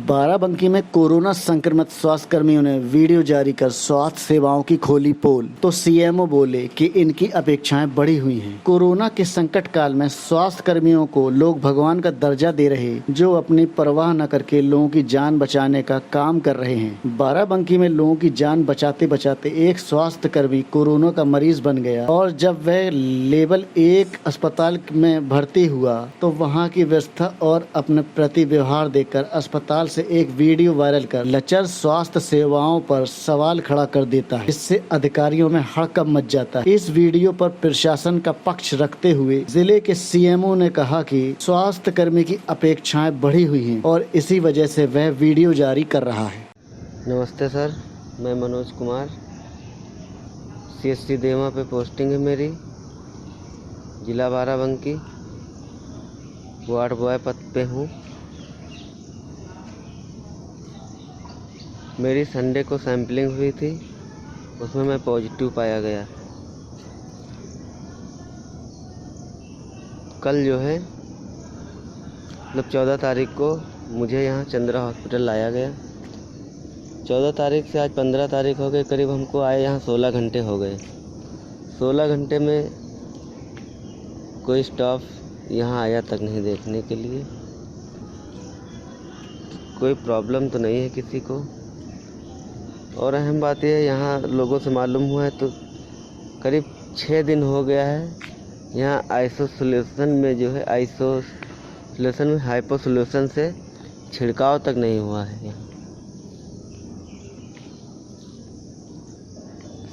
बाराबंकी में कोरोना संक्रमित स्वास्थ्य कर्मियों ने वीडियो जारी कर स्वास्थ्य सेवाओं की खोली पोल। तो सीएमओ बोले कि इनकी अपेक्षाएं बढ़ी हुई हैं। कोरोना के संकट काल में स्वास्थ्य कर्मियों को लोग भगवान का दर्जा दे रहे, जो अपनी परवाह न करके लोगों की जान बचाने का काम कर रहे हैं। बाराबंकी में लोगों की जान बचाते बचाते एक स्वास्थ्य कर्मी कोरोना का मरीज बन गया और जब वह लेवल 1 अस्पताल में भर्ती हुआ तो वहाँ की व्यवस्था और अपने प्रति व्यवहार देखकर अस्पताल से एक वीडियो वायरल कर लचर स्वास्थ्य सेवाओं पर सवाल खड़ा कर देता है। इससे अधिकारियों में हड़कंप मच जाता है। इस वीडियो पर प्रशासन का पक्ष रखते हुए जिले के सीएमओ ने कहा कि स्वास्थ्य कर्मी की अपेक्षाएं बढ़ी हुई हैं और इसी वजह से वह वीडियो जारी कर रहा है। नमस्ते सर, मैं मनोज कुमार, सीएससी देवा पे पोस्टिंग है मेरी, जिला बाराबंकी, वार्ड बॉय पद पे हूँ। मेरी संडे को सैंपलिंग हुई थी, उसमें मैं पॉजिटिव पाया गया। कल जो है मतलब 14 तारीख को मुझे यहाँ चंद्रा हॉस्पिटल लाया गया। 14 तारीख से आज 15 तारीख हो गई, करीब हमको आए यहाँ 16 घंटे हो गए। 16 घंटे में कोई स्टाफ यहाँ आया तक नहीं देखने के लिए। कोई प्रॉब्लम तो नहीं है किसी को। और अहम बात यह है, यहाँ लोगों से मालूम हुआ है तो करीब 6 दिन हो गया है यहाँ आइसोलेशन में जो है आइसोलेशन में हाइपो सोल्यूशन से छिड़काव तक नहीं हुआ है। यहाँ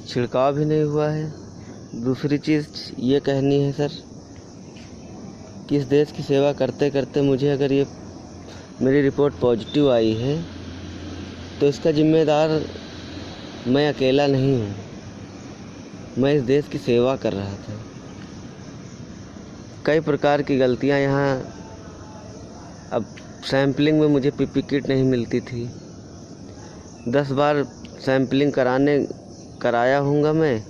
छिड़काव भी नहीं हुआ है। दूसरी चीज़ ये कहनी है सर कि इस देश की सेवा करते करते मुझे अगर ये मेरी रिपोर्ट पॉजिटिव आई है तो इसका जिम्मेदार मैं अकेला नहीं हूँ। मैं इस देश की सेवा कर रहा था। कई प्रकार की गलतियाँ यहाँ, अब सैंपलिंग में मुझे पीपी किट नहीं मिलती थी। 10 बार सैंपलिंग कराया हूँगा मैं,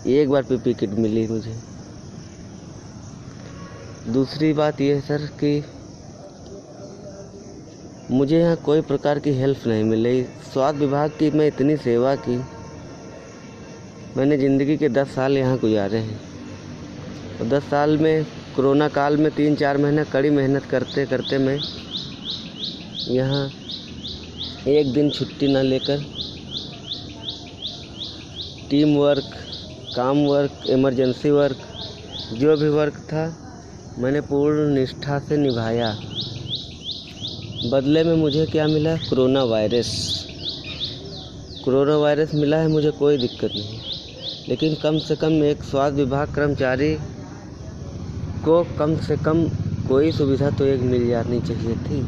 एक बार पीपी किट मिली मुझे। दूसरी बात यह है सर कि मुझे यहाँ कोई प्रकार की हेल्प नहीं मिली। स्वास्थ्य विभाग की मैं इतनी सेवा की, मैंने ज़िंदगी के 10 साल यहाँ गुजारे हैं और 10 साल में कोरोना काल में 3-4 महीने कड़ी मेहनत करते करते मैं यहाँ एक दिन छुट्टी ना लेकर टीम वर्क, काम वर्क, इमरजेंसी वर्क, जो भी वर्क था मैंने पूर्ण निष्ठा से निभाया। बदले में मुझे क्या मिला? कोरोना वायरस मिला है, मुझे कोई दिक्कत नहीं। लेकिन कम से कम एक स्वास्थ्य विभाग कर्मचारी को कम से कम कोई सुविधा तो एक मिल जानी चाहिए थी।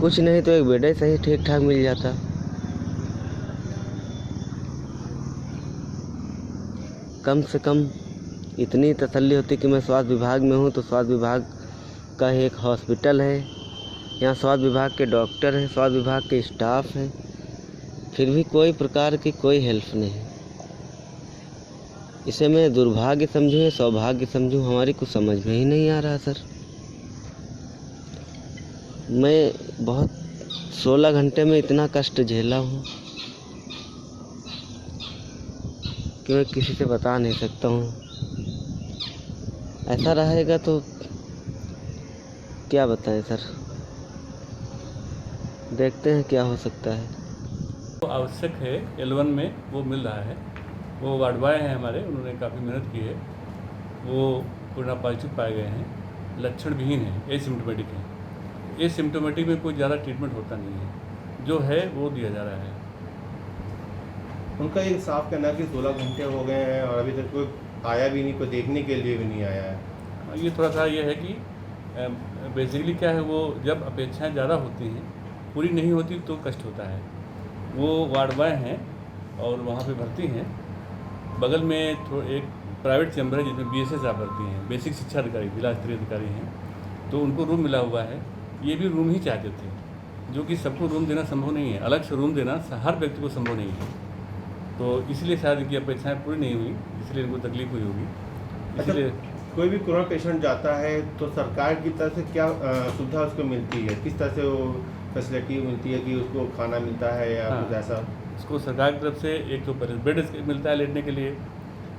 कुछ नहीं तो एक बेड ही सही ठीक ठाक मिल जाता। कम से कम इतनी तसल्ली होती कि मैं स्वास्थ्य विभाग में हूँ तो स्वास्थ्य विभाग का एक हॉस्पिटल है, यहाँ स्वास्थ्य विभाग के डॉक्टर हैं, स्वास्थ्य विभाग के स्टाफ हैं, फिर भी कोई प्रकार की कोई हेल्प नहीं। इसे मैं दुर्भाग्य समझूँ या सौभाग्य समझूँ, हमारी कुछ समझ में ही नहीं आ रहा सर। मैं बहुत 16 घंटे में इतना कष्ट झेला हूँ कि मैं किसी से बता नहीं सकता हूँ। ऐसा रहेगा तो क्या बताएं सर, देखते हैं क्या हो सकता है। तो आवश्यक है L1 में वो मिल रहा है। वो वार्ड बॉय हैं हमारे, उन्होंने काफ़ी मेहनत की है। वो कोरोना पॉजिटिव पाए गए हैं, लक्षण विहीन है, एसिम्प्टोमेटिक है। एसिम्प्टोमेटिक में कोई ज़्यादा ट्रीटमेंट होता नहीं है, जो है वो दिया जा रहा है। उनका ये साफ कहना कि 16 घंटे हो गए हैं और अभी तक कोई आया भी नहीं, कोई देखने के लिए भी नहीं आया है। ये थोड़ा सा ये है कि बेसिकली क्या है, वो जब अपेक्षाएं ज़्यादा होती हैं, पूरी नहीं होती तो कष्ट होता है। वो वार्ड बॉय हैं और वहाँ पे भर्ती हैं। बगल में एक प्राइवेट चैम्बर है जिसमें BSS आप भर्ती हैं, बेसिक शिक्षा अधिकारी, जिला स्तरीय अधिकारी हैं। तो उनको रूम मिला हुआ है। ये भी रूम ही चाहते थे, जो कि सबको रूम देना संभव नहीं है। अलग से रूम देना हर व्यक्ति को संभव नहीं है। तो इसलिए शायद इनकी अपेक्षाएँ पूरी नहीं हुई, इसलिए इनको तकलीफ हुई होगी। इसलिए कोई भी कोरोना पेशेंट जाता है तो सरकार की तरफ से क्या सुविधा उसको मिलती है, किस तरह से वो फैसिलिटी मिलती है कि उसको खाना मिलता है या हाँ। कुछ ऐसा? उसको सरकार की तरफ से एक तो बेड मिलता है लेटने के लिए,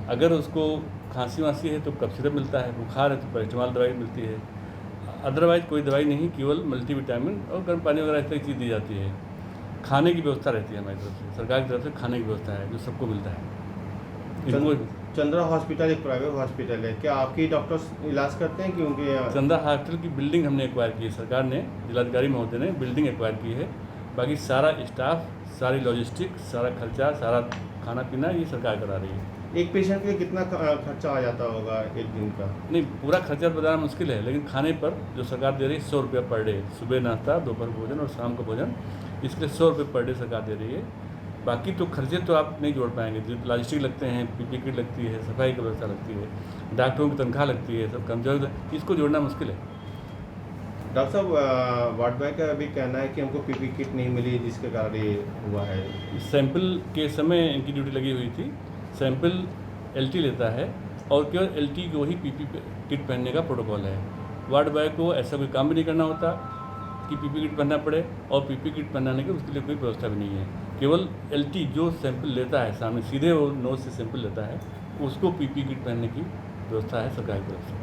अगर उसको खांसी वांसी है तो कफ सिरप मिलता है, बुखार है तो पैरास्टामॉल दवाई मिलती है, अदरवाइज कोई दवाई नहीं, केवल मल्टीविटामिन और गर्म पानी वगैरह इस तरह की चीज़ दी जाती है। खाने की व्यवस्था रहती है हमारी तरफ से, सरकार की तरफ से खाने की व्यवस्था है जो सबको मिलता है। इनको चंद्रा हॉस्पिटल एक प्राइवेट हॉस्पिटल है, क्या आपके डॉक्टर्स इलाज करते हैं कि उनके यहाँ? चंदा हॉस्पिटल की बिल्डिंग हमने एक्वायर की है, सरकार ने, जिलाधिकारी महोदय ने बिल्डिंग एक्वायर की है। बाकी सारा स्टाफ, सारी लॉजिस्टिक, सारा खर्चा, सारा खाना पीना ये सरकार करा रही है। एक पेशेंट के लिए कितना खर्चा आ जाता होगा एक दिन का? नहीं, पूरा खर्चा बताना मुश्किल है, लेकिन खाने पर जो सरकार दे रही है 100 रुपया पर डे, सुबह नाश्ता, दोपहर भोजन और शाम का भोजन, इसके लिए 100 रुपये पर डे सरकार दे रही है। बाकी तो खर्चे तो आप नहीं जोड़ पाएंगे, जो लॉजिस्टिक लगते हैं, पीपी किट लगती है, सफाई की व्यवस्था लगती है, डॉक्टरों की तनख्वाह लगती है, सब कर्मचारी, इसको जोड़ना मुश्किल है। डॉक्टर साहब, वार्ड बॉय का अभी कहना है कि हमको पीपी किट नहीं मिली जिसके कारण ये हुआ है। सैंपल के समय इनकी ड्यूटी लगी हुई थी, सैंपल एलटी लेता है और केवल एलटी को ही पीपी किट पहनने का प्रोटोकॉल है। वार्ड बॉय को ऐसा कोई काम भी नहीं करना होता कि पीपी किट पहनना पड़े, और पीपी किट पहनाने की उसके लिए कोई व्यवस्था भी नहीं है। केवल एलटी जो सैंपल लेता है सामने, सीधे वो नोज से सैंपल लेता है, उसको पीपी किट पहनने की व्यवस्था है सरकार की तरफ से।